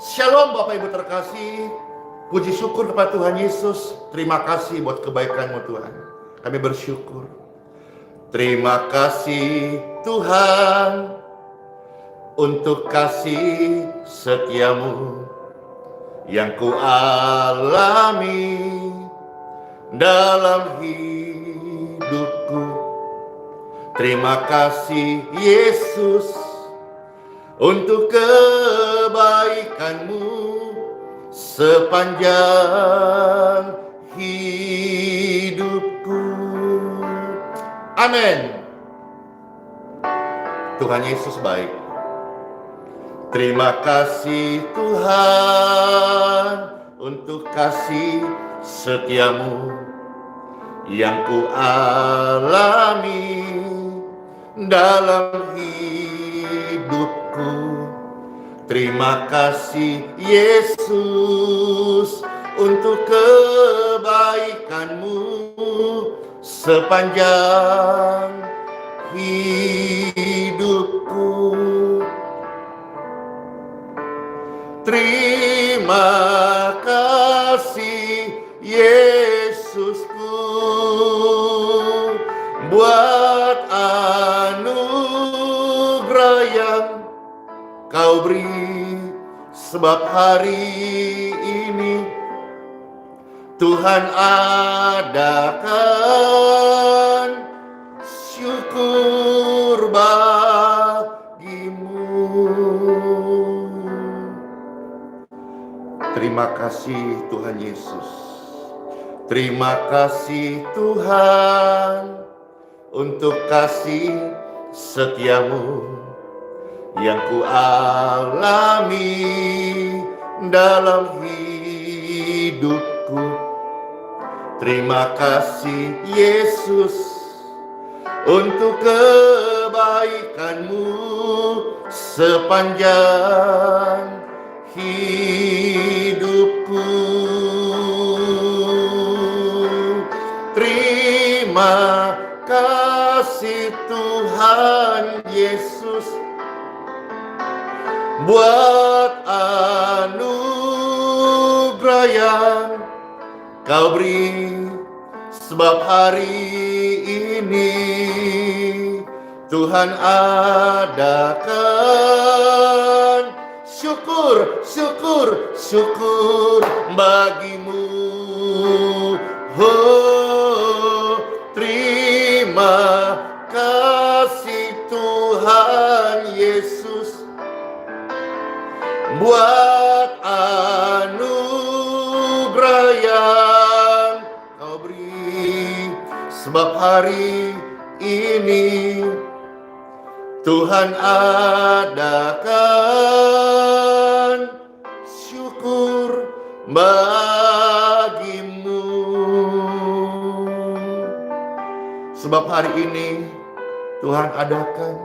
Shalom Bapak Ibu terkasih. Puji syukur kepada Tuhan Yesus. Terima kasih buat kebaikan-Mu Tuhan. Kami bersyukur. Terima kasih Tuhan untuk kasih setiamu yang ku alami dalam hidupku. Terima kasih Yesus untuk kebaikan-Mu sepanjang hidupku. Amin. Tuhan Yesus baik. Terima kasih Tuhan untuk kasih setiamu yang ku alami dalam hidupku. Terima kasih Yesus untuk kebaikan-Mu sepanjang hidupku. Terima kasih Yesusku buat anugerah yang Kau beri, sebab hari ini Tuhan adakan syukur bagimu. Terima kasih Tuhan Yesus. Terima kasih Tuhan untuk kasih setiamu yang ku alami dalam hidupku. Terima kasih Yesus untuk kebaikan-Mu sepanjang hidupku. Terima kasih Tuhan Yesus buat anugerah yang Kau beri, sebab hari ini Tuhan adakan syukur, syukur, syukur bagimu. Oh, terima kasih Tuhan Yesus buat anugerah yang Kau beri, sebab hari ini Tuhan adakan syukur bagimu. Sebab hari ini Tuhan adakan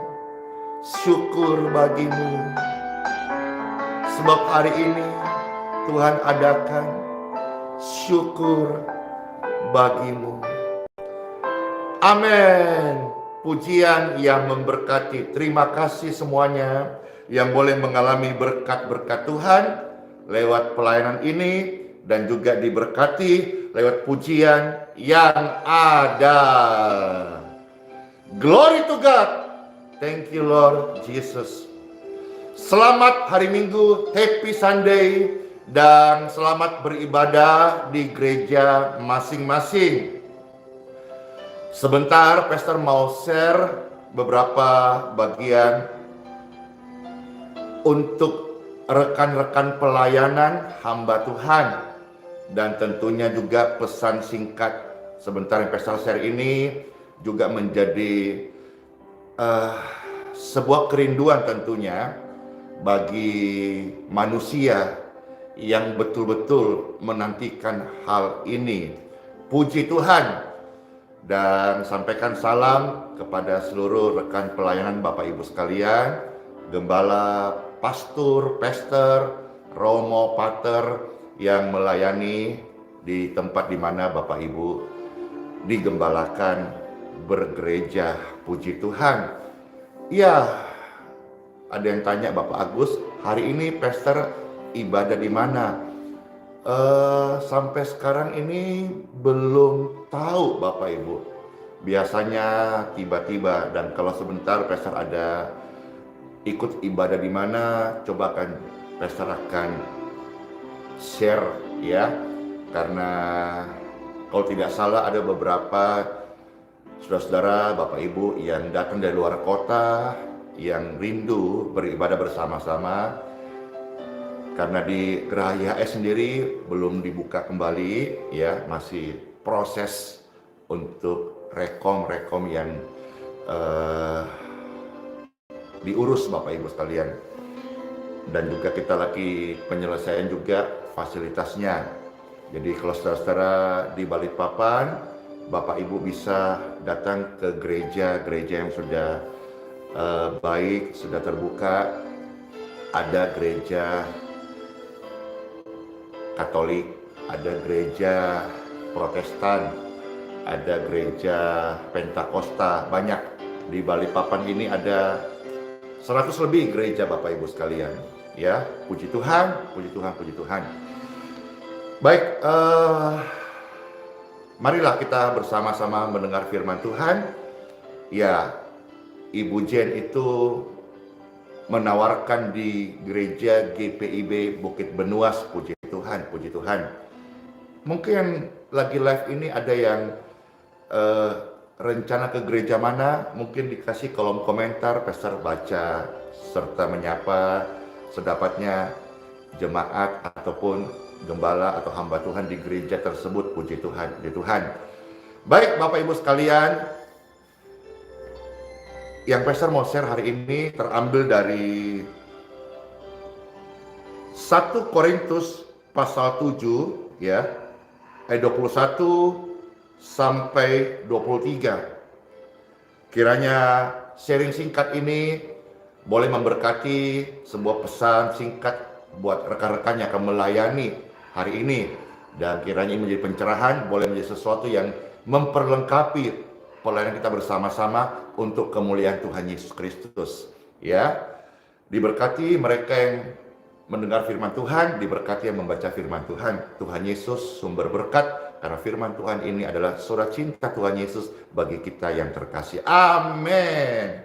syukur bagimu. Sebab hari ini Tuhan adakan syukur bagimu. Amin. Pujian yang memberkati. Terima kasih semuanya yang boleh mengalami berkat-berkat Tuhan lewat pelayanan ini, dan juga diberkati lewat pujian yang ada. Glory to God. Thank you Lord Jesus. Selamat hari Minggu, Happy Sunday, dan selamat beribadah di gereja masing-masing. Sebentar, Pastor mau share beberapa bagian untuk rekan-rekan pelayanan hamba Tuhan, dan tentunya juga pesan singkat. Sebentar yang Pastor share ini juga menjadi sebuah kerinduan tentunya bagi manusia yang betul-betul menantikan hal ini. Puji Tuhan, dan sampaikan salam kepada seluruh rekan pelayanan Bapak Ibu sekalian, gembala, pastor, romo, pater yang melayani di tempat di mana Bapak Ibu digembalakan bergereja. Puji Tuhan. Ya, ada yang tanya Bapak Agus, hari ini Pastor ibadah di mana? Sampai sekarang ini belum tahu Bapak Ibu. Biasanya tiba-tiba, dan kalau sebentar Pastor ada ikut ibadah di mana, coba akan Pastor akan share ya. Karena kalau tidak salah ada beberapa saudara-saudara, Bapak Ibu yang datang dari luar kota, yang rindu beribadah bersama-sama. Karena di Geraha YHS sendiri belum dibuka kembali, ya masih proses untuk rekom yang diurus Bapak Ibu sekalian. Dan juga kita lagi penyelesaian juga fasilitasnya. Jadi kalau saudara-saudara di Balikpapan, Bapak Ibu bisa datang ke gereja yang sudah baik, sudah terbuka. Ada gereja Katolik, ada gereja Protestan, ada gereja Pentakosta, banyak. Di Balikpapan ini ada 100 lebih gereja Bapak Ibu sekalian. Ya, puji Tuhan, puji Tuhan, puji Tuhan. Baik, marilah kita bersama-sama mendengar firman Tuhan. Ya, Ibu Jen itu menawarkan di gereja GPIB Bukit Benuas, puji Tuhan, puji Tuhan. Mungkin lagi live ini ada yang rencana ke gereja mana, mungkin dikasih kolom komentar, Pastor baca serta menyapa sedapatnya jemaat ataupun gembala atau hamba Tuhan di gereja tersebut, puji Tuhan, puji Tuhan. Baik Bapak Ibu sekalian, yang Pastor mau share hari ini terambil dari 1 Korintus pasal 7 ya, ayat 21 sampai 23. Kiranya sharing singkat ini boleh memberkati, sebuah pesan singkat buat rekan-rekan yang akan melayani hari ini, dan kiranya ini menjadi pencerahan, boleh menjadi sesuatu yang memperlengkapi pelayanan kita bersama-sama untuk kemuliaan Tuhan Yesus Kristus. Ya, diberkati mereka yang mendengar firman Tuhan, diberkati yang membaca firman Tuhan. Tuhan Yesus sumber berkat, karena firman Tuhan ini adalah surat cinta Tuhan Yesus bagi kita yang terkasih. Amin.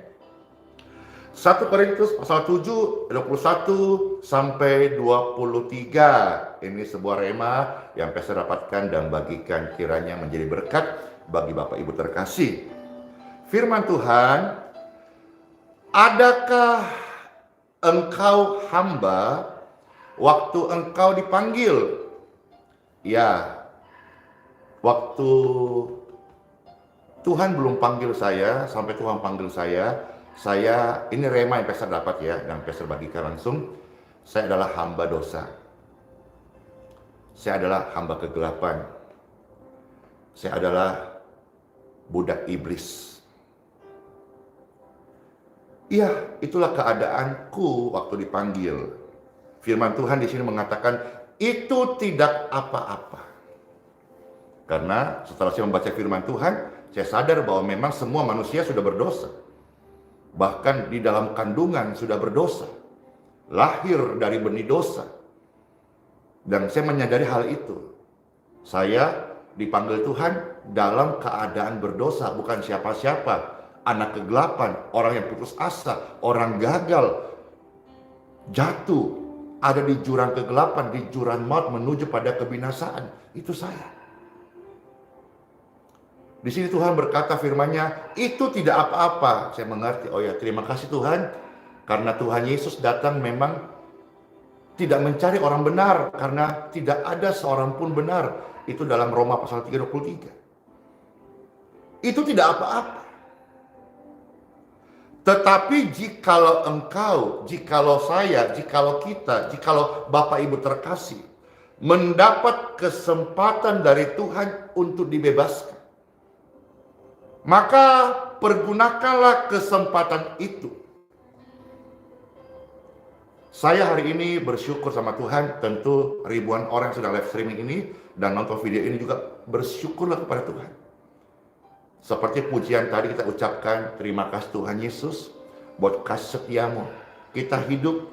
1 Korintus pasal 7, 21 sampai 23. Ini sebuah rema yang Pastor dapatkan dan bagikan, kiranya menjadi berkat bagi Bapak Ibu terkasih. Firman Tuhan, adakah engkau hamba waktu engkau dipanggil? Ya, waktu Tuhan belum panggil saya, sampai Tuhan panggil saya, ini rema yang Pastor dapat ya, dan Pastor bagikan langsung. Saya adalah hamba dosa. Saya adalah hamba kegelapan. Saya adalah budak iblis. Iya, itulah keadaanku waktu dipanggil. Firman Tuhan di sini mengatakan itu tidak apa-apa. Karena setelah saya membaca firman Tuhan, saya sadar bahwa memang semua manusia sudah berdosa. Bahkan di dalam kandungan sudah berdosa. Lahir dari benih dosa. Dan saya menyadari hal itu. Saya dipanggil Tuhan dalam keadaan berdosa, bukan siapa-siapa. Anak kegelapan, orang yang putus asa, orang gagal, jatuh, ada di jurang kegelapan, di jurang maut menuju pada kebinasaan. Itu saya. Di sini Tuhan berkata firman-Nya, itu tidak apa-apa. Saya mengerti, oh ya, terima kasih Tuhan, karena Tuhan Yesus datang memang tidak mencari orang benar, karena tidak ada seorang pun benar. Itu dalam Roma pasal 3:23. Itu tidak apa-apa. Tetapi jikalau engkau, jikalau saya, jikalau kita, jikalau Bapak Ibu terkasih, mendapat kesempatan dari Tuhan untuk dibebaskan, maka pergunakanlah kesempatan itu. Saya hari ini bersyukur sama Tuhan, tentu ribuan orang yang sudah live streaming ini dan nonton video ini juga bersyukurlah kepada Tuhan. Seperti pujian tadi kita ucapkan, terima kasih Tuhan Yesus buat kasih setiamu. Kita hidup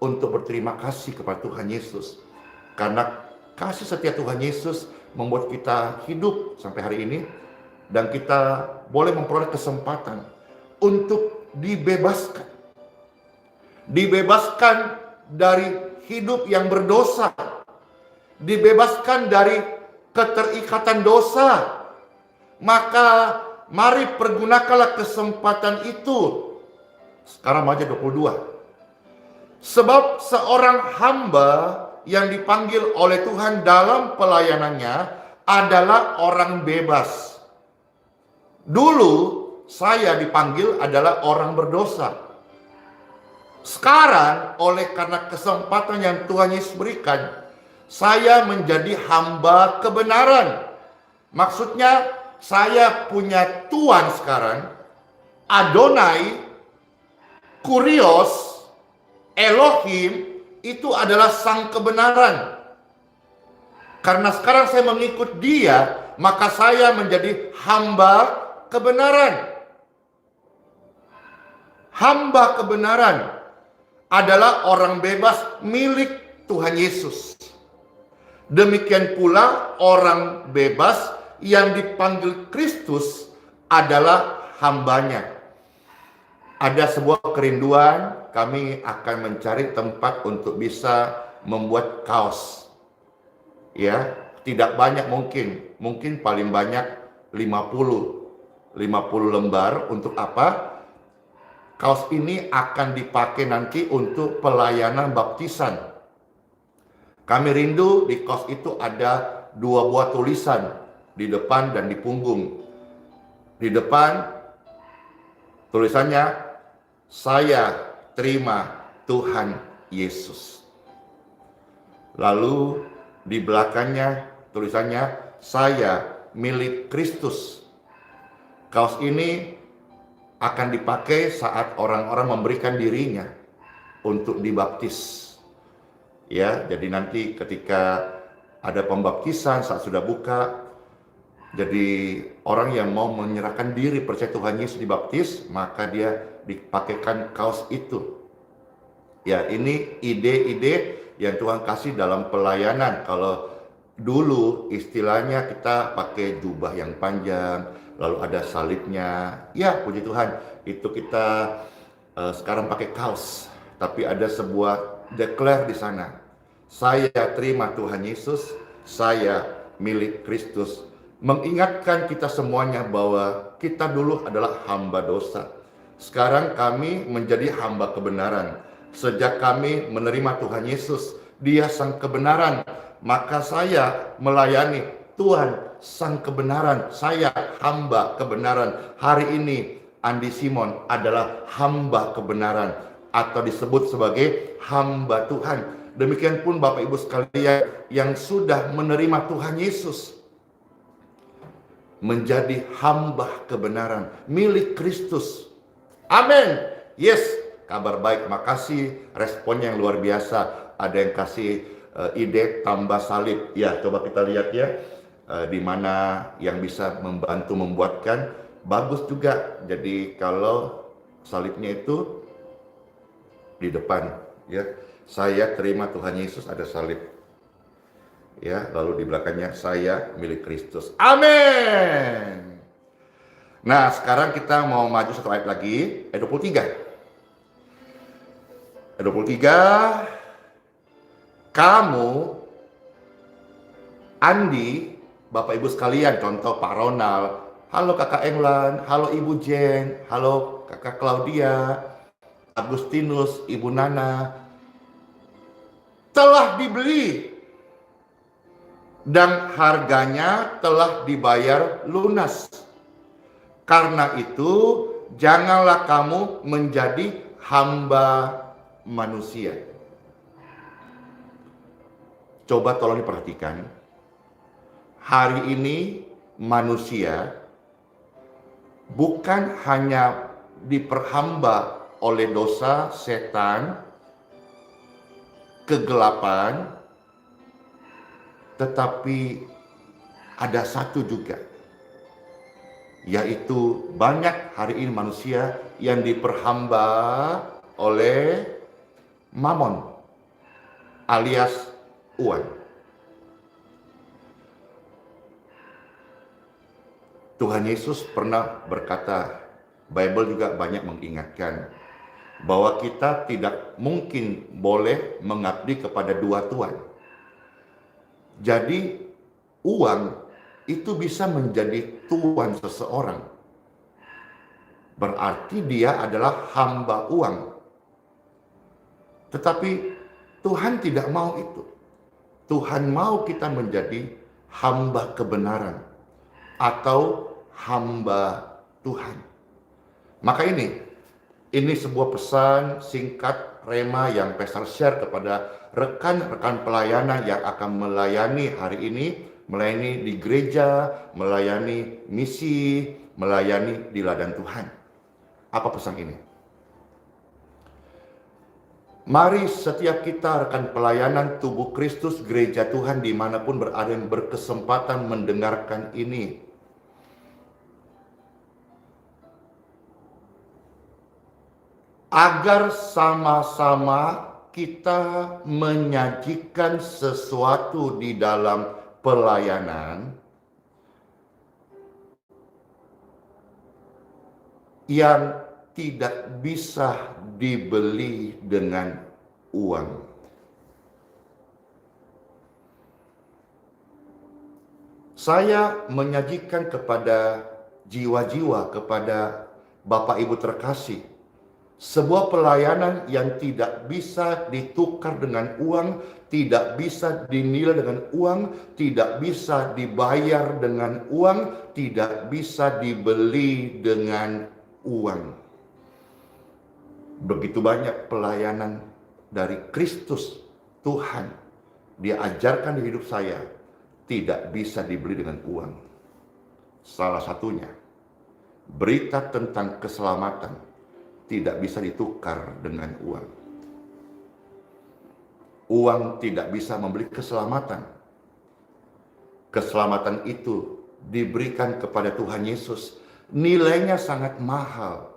untuk berterima kasih kepada Tuhan Yesus. Karena kasih setia Tuhan Yesus membuat kita hidup sampai hari ini, dan kita boleh memperoleh kesempatan untuk dibebaskan. Dibebaskan dari hidup yang berdosa. Dibebaskan dari keterikatan dosa. Maka mari pergunakanlah kesempatan itu. Sekarang aja 22. Sebab seorang hamba yang dipanggil oleh Tuhan dalam pelayanannya adalah orang bebas. Dulu saya dipanggil adalah orang berdosa. Sekarang oleh karena kesempatan yang Tuhan Yesus berikan, saya menjadi hamba kebenaran. Maksudnya saya punya Tuhan sekarang, Adonai, Kurios, Elohim, itu adalah sang kebenaran. Karena sekarang saya mengikut Dia, maka saya menjadi hamba kebenaran. Hamba kebenaran adalah orang bebas milik Tuhan Yesus. Demikian pula orang bebas yang dipanggil Kristus adalah hambanya. Ada sebuah kerinduan, kami akan mencari tempat untuk bisa membuat kaos. Ya, tidak banyak mungkin paling banyak 50 lembar. Untuk apa? Kaos ini akan dipakai nanti untuk pelayanan baptisan. Kami rindu di kaos itu ada 2 buah tulisan di depan dan di punggung. Di depan tulisannya, saya terima Tuhan Yesus. Lalu di belakangnya tulisannya, saya milik Kristus. Kaos ini akan dipakai saat orang-orang memberikan dirinya untuk dibaptis. Ya, jadi nanti ketika ada pembaptisan saat sudah buka, jadi orang yang mau menyerahkan diri percaya Tuhan Yesus dibaptis, maka dia dipakaikan kaos itu. Ya, ini ide-ide yang Tuhan kasih dalam pelayanan. Kalau dulu istilahnya kita pakai jubah yang panjang, lalu ada salibnya. Ya, puji Tuhan, itu kita sekarang pakai kaos. Tapi ada sebuah declare di sana. Saya terima Tuhan Yesus, saya milik Kristus. Mengingatkan kita semuanya bahwa kita dulu adalah hamba dosa. Sekarang kami menjadi hamba kebenaran. Sejak kami menerima Tuhan Yesus, Dia sang kebenaran, maka saya melayani Tuhan sang kebenaran. Saya hamba kebenaran. Hari ini Andi Simon adalah hamba kebenaran, atau disebut sebagai hamba Tuhan. Demikian pun Bapak Ibu sekalian yang sudah menerima Tuhan Yesus, menjadi hamba kebenaran milik Kristus. Amin. Yes, kabar baik. Makasih responnya yang luar biasa. Ada yang kasih ide tambah salib. Ya, coba kita lihat ya, di mana yang bisa membantu membuatkan. Bagus juga. Jadi kalau salibnya itu di depan, ya, saya terima Tuhan Yesus, ada salib. Ya, lalu di belakangnya saya milik Kristus. Amin. Nah, sekarang kita mau maju satu ayat lagi, ayat 23. Ayat 23. Kamu, Andi, Bapak Ibu sekalian, contoh Pak Ronald, halo Kakak Englan, halo Ibu Jen, halo Kakak Claudia, Agustinus, Ibu Nana, telah dibeli dan harganya telah dibayar lunas. Karena itu, janganlah kamu menjadi hamba manusia. Coba tolong diperhatikan. Hari ini manusia bukan hanya diperhamba oleh dosa, setan, kegelapan, tetapi ada satu juga, yaitu banyak hari ini manusia yang diperhamba oleh Mamon alias uang. Tuhan Yesus pernah berkata, Bible juga banyak mengingatkan bahwa kita tidak mungkin boleh mengabdi kepada dua tuan. Jadi uang itu bisa menjadi tuan seseorang. Berarti dia adalah hamba uang. Tetapi Tuhan tidak mau itu. Tuhan mau kita menjadi hamba kebenaran atau hamba Tuhan. Maka ini sebuah pesan singkat rema yang Pastor share kepada rekan-rekan pelayanan yang akan melayani hari ini, melayani di gereja, melayani misi, melayani di ladang Tuhan. Apa pesan ini? Mari setiap kita rekan pelayanan tubuh Kristus, gereja Tuhan dimanapun berada yang berkesempatan mendengarkan ini, agar sama-sama kita menyajikan sesuatu di dalam pelayanan yang tidak bisa dibeli dengan uang. Saya menyajikan kepada jiwa-jiwa, kepada Bapak Ibu terkasih, sebuah pelayanan yang tidak bisa ditukar dengan uang, tidak bisa dinilai dengan uang, tidak bisa dibayar dengan uang, tidak bisa dibeli dengan uang. Begitu banyak pelayanan dari Kristus Tuhan Dia ajarkan di hidup saya tidak bisa dibeli dengan uang. Salah satunya berita tentang keselamatan tidak bisa ditukar dengan uang. Uang tidak bisa membeli keselamatan. Keselamatan itu diberikan kepada Tuhan Yesus. Nilainya sangat mahal.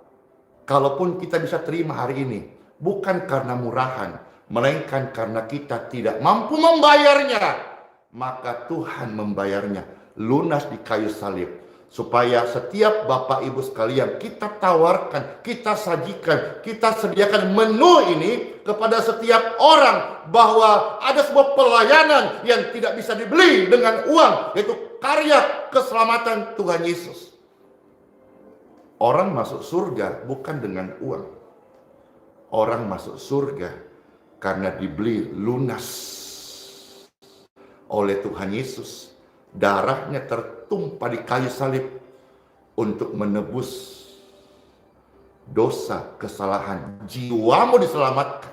Kalaupun kita bisa terima hari ini, bukan karena murahan, melainkan karena kita tidak mampu membayarnya, maka Tuhan membayarnya lunas di kayu salib. Supaya setiap Bapak Ibu sekalian kita tawarkan, kita sajikan, kita sediakan menu ini kepada setiap orang, bahwa ada sebuah pelayanan yang tidak bisa dibeli dengan uang, yaitu karya keselamatan Tuhan Yesus. Orang masuk surga bukan dengan uang. Orang masuk surga karena dibeli lunas oleh Tuhan Yesus. Darahnya tertumpah di kayu salib untuk menebus dosa, kesalahan. Jiwamu diselamatkan.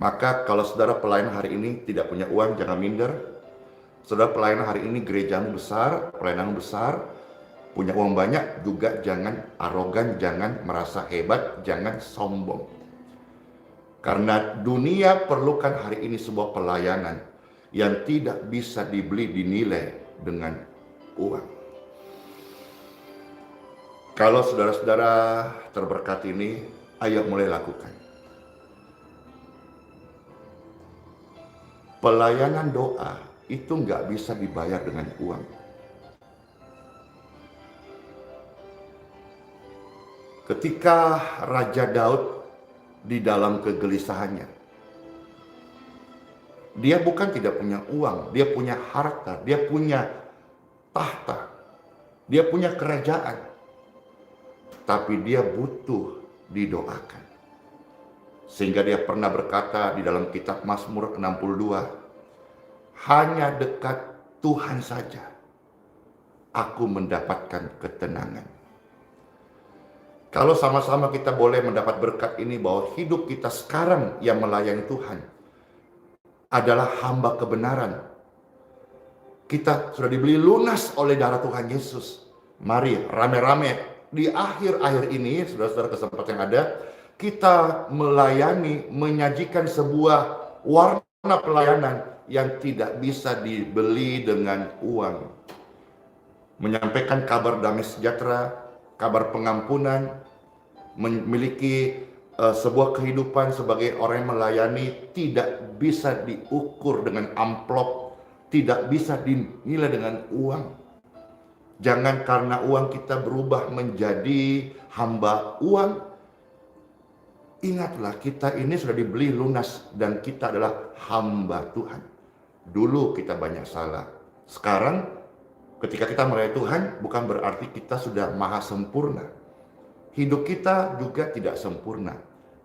Maka kalau saudara pelayan hari ini tidak punya uang, jangan minder. Saudara pelayan hari ini gerejamu besar, pelayananmu besar, punya uang banyak, juga jangan arogan, jangan merasa hebat, jangan sombong. Karena dunia perlukan hari ini sebuah pelayanan yang tidak bisa dibeli, dinilai dengan uang. Kalau saudara-saudara terberkati ini, ayo mulai lakukan. Pelayanan doa itu nggak bisa dibayar dengan uang. Ketika Raja Daud di dalam kegelisahannya, dia bukan tidak punya uang, dia punya harta, dia punya tahta, dia punya kerajaan, tapi dia butuh didoakan. Sehingga dia pernah berkata di dalam kitab Mazmur 62, hanya dekat Tuhan saja aku mendapatkan ketenangan. Kalau sama-sama kita boleh mendapat berkat ini, bahwa hidup kita sekarang yang melayani Tuhan adalah hamba kebenaran. Kita sudah dibeli lunas oleh darah Tuhan Yesus. Mari rame-rame di akhir-akhir ini, saudara-saudara kesempatan yang ada, kita melayani, menyajikan sebuah warna pelayanan yang tidak bisa dibeli dengan uang. Menyampaikan kabar damai sejahtera, kabar pengampunan, memiliki sebuah kehidupan sebagai orang yang melayani tidak bisa diukur dengan amplop, tidak bisa dinilai dengan uang. Jangan karena uang kita berubah menjadi hamba uang. Ingatlah, kita ini sudah dibeli lunas dan kita adalah hamba Tuhan. Dulu kita banyak salah. Sekarang ketika kita melayani Tuhan bukan berarti kita sudah maha sempurna. Hidup kita juga tidak sempurna.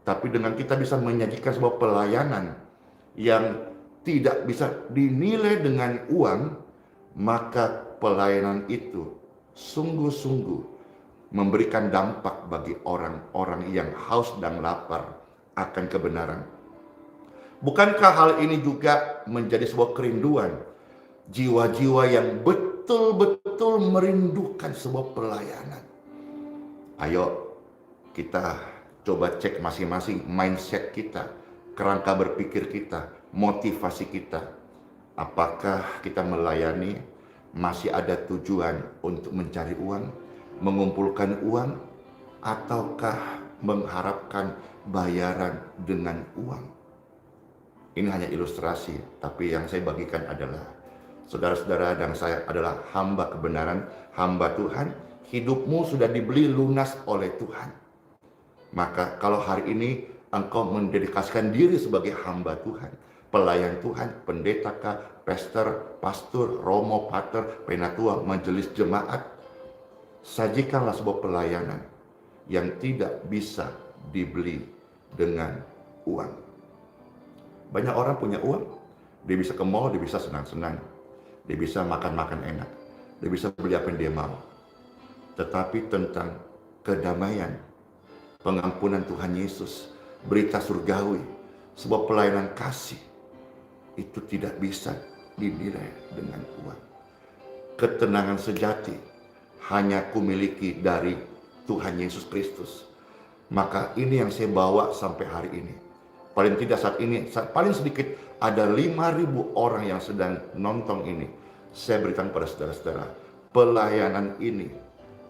Tapi dengan kita bisa menyajikan sebuah pelayanan yang tidak bisa dinilai dengan uang, maka pelayanan itu sungguh-sungguh memberikan dampak bagi orang-orang yang haus dan lapar akan kebenaran. Bukankah hal ini juga menjadi sebuah kerinduan jiwa-jiwa yang betul-betul merindukan sebuah pelayanan? Ayo kita coba cek masing-masing mindset kita, kerangka berpikir kita, motivasi kita. Apakah kita melayani masih ada tujuan untuk mencari uang, mengumpulkan uang, ataukah mengharapkan bayaran dengan uang? Ini hanya ilustrasi, tapi yang saya bagikan adalah saudara-saudara dan saya adalah hamba kebenaran, hamba Tuhan. Hidupmu sudah dibeli lunas oleh Tuhan. Maka kalau hari ini engkau mendedikasikan diri sebagai hamba Tuhan, pelayan Tuhan, pendeta kah, pastor, romo, pater, penatua, majelis jemaat, sajikanlah sebuah pelayanan yang tidak bisa dibeli dengan uang. Banyak orang punya uang, dia bisa ke mall, dia bisa senang-senang, dia bisa makan-makan enak, dia bisa beli apa yang dia mau. Tetapi tentang kedamaian, pengampunan Tuhan Yesus, berita surgawi, sebuah pelayanan kasih, itu tidak bisa dinilai dengan uang. Ketenangan sejati hanya kumiliki dari Tuhan Yesus Kristus. Maka ini yang saya bawa sampai hari ini. Paling tidak saat ini, paling sedikit ada 5.000 orang yang sedang nonton ini. Saya berikan pada saudara-saudara, pelayanan ini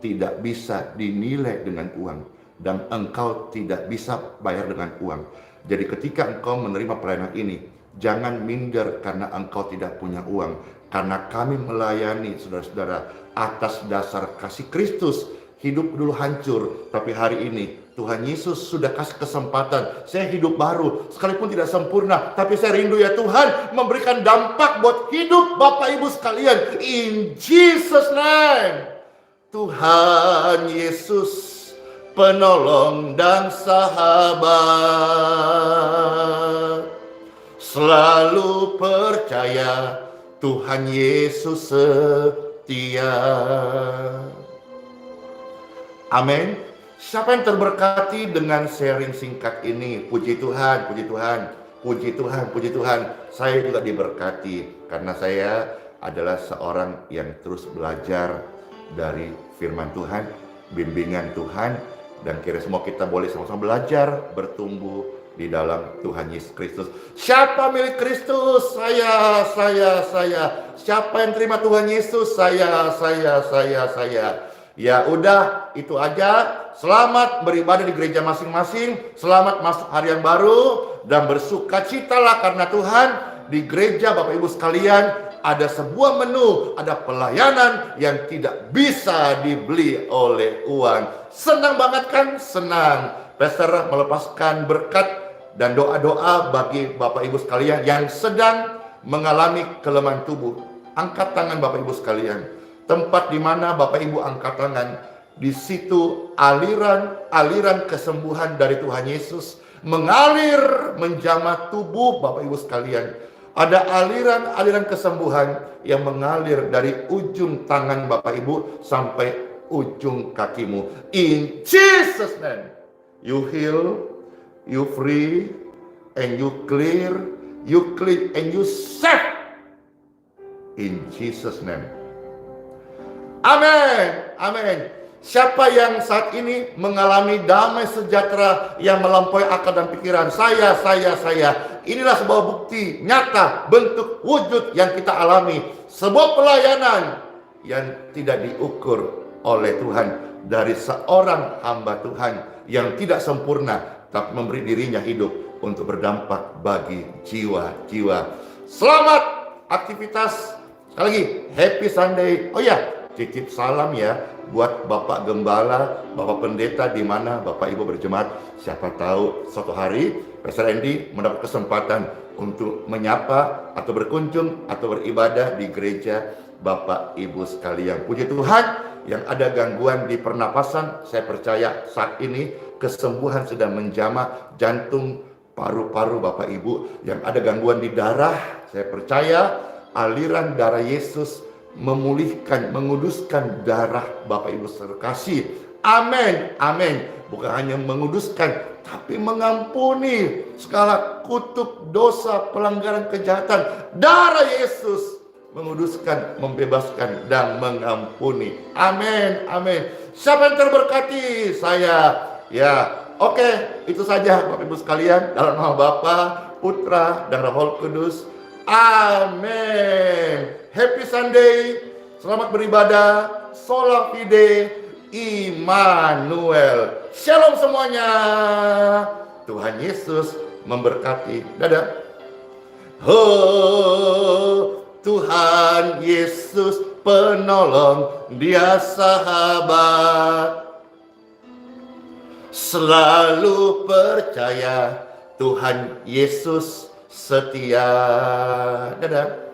tidak bisa dinilai dengan uang. Dan engkau tidak bisa bayar dengan uang. Jadi ketika engkau menerima pelayanan ini, jangan minder karena engkau tidak punya uang. Karena kami melayani saudara-saudara atas dasar kasih Kristus. Hidup dulu hancur, tapi hari ini Tuhan Yesus sudah kasih kesempatan. Saya hidup baru, sekalipun tidak sempurna, tapi saya rindu ya Tuhan memberikan dampak buat hidup Bapak Ibu sekalian. In Jesus name. Tuhan Yesus, penolong dan sahabat, selalu percaya Tuhan Yesus setia. Amin. Siapa yang terberkati dengan sharing singkat ini? Puji Tuhan, puji Tuhan, puji Tuhan, puji Tuhan. Saya juga diberkati karena saya adalah seorang yang terus belajar dari firman Tuhan, bimbingan Tuhan, dan kira semua kita boleh sama-sama belajar, bertumbuh di dalam Tuhan Yesus Kristus. Siapa milik Kristus? Saya. Siapa yang terima Tuhan Yesus? Saya. Ya udah, itu aja. Selamat beribadah di gereja masing-masing. Selamat masuk hari yang baru. Dan bersukacitalah karena Tuhan. Di gereja Bapak Ibu sekalian, ada sebuah menu, ada pelayanan yang tidak bisa dibeli oleh uang. Senang banget kan? Senang. Pastor melepaskan berkat dan doa-doa bagi Bapak Ibu sekalian yang sedang mengalami kelemahan tubuh. Angkat tangan Bapak Ibu sekalian. Tempat di mana Bapak Ibu angkat tangan, di situ aliran kesembuhan dari Tuhan Yesus mengalir menjamah tubuh Bapak Ibu sekalian. Ada aliran kesembuhan yang mengalir dari ujung tangan Bapak Ibu sampai ujung kakimu. In Jesus name, you heal, you free, and you clear, you clean, and you set. In Jesus name. Amin, amin. Siapa yang saat ini mengalami damai sejahtera yang melampaui akal dan pikiran? Saya. Inilah sebuah bukti nyata, bentuk, wujud yang kita alami. Sebuah pelayanan yang tidak diukur oleh Tuhan dari seorang hamba Tuhan yang tidak sempurna, tapi memberi dirinya hidup untuk berdampak bagi jiwa-jiwa. Selamat aktivitas. Sekali lagi, Happy Sunday. Oh ya, titip salam ya buat Bapak Gembala, Bapak Pendeta di mana Bapak Ibu berjemaat. Siapa tahu suatu hari Pastor Andy mendapat kesempatan untuk menyapa atau berkunjung atau beribadah di gereja Bapak Ibu sekalian. Puji Tuhan, yang ada gangguan di pernapasan, saya percaya saat ini kesembuhan sedang menjamah jantung, paru-paru Bapak Ibu. Yang ada gangguan di darah, saya percaya aliran darah Yesus memulihkan, menguduskan darah Bapak Ibu terkasih. Amin, amin. Bukan hanya menguduskan, tapi mengampuni segala kutuk, dosa, pelanggaran, kejahatan. Darah Yesus menguduskan, membebaskan, dan mengampuni. Amin, amin. Siapa yang terberkati? Saya. Ya, oke, itu saja Bapak Ibu sekalian. Dalam nama Bapa, Putra, dan Roh Kudus. Amin. Happy Sunday. Selamat beribadah. Sola Fide. Immanuel. Shalom semuanya. Tuhan Yesus memberkati. Dadah. Oh, Tuhan Yesus penolong, Dia sahabat. Selalu percaya Tuhan Yesus setia. Dadah.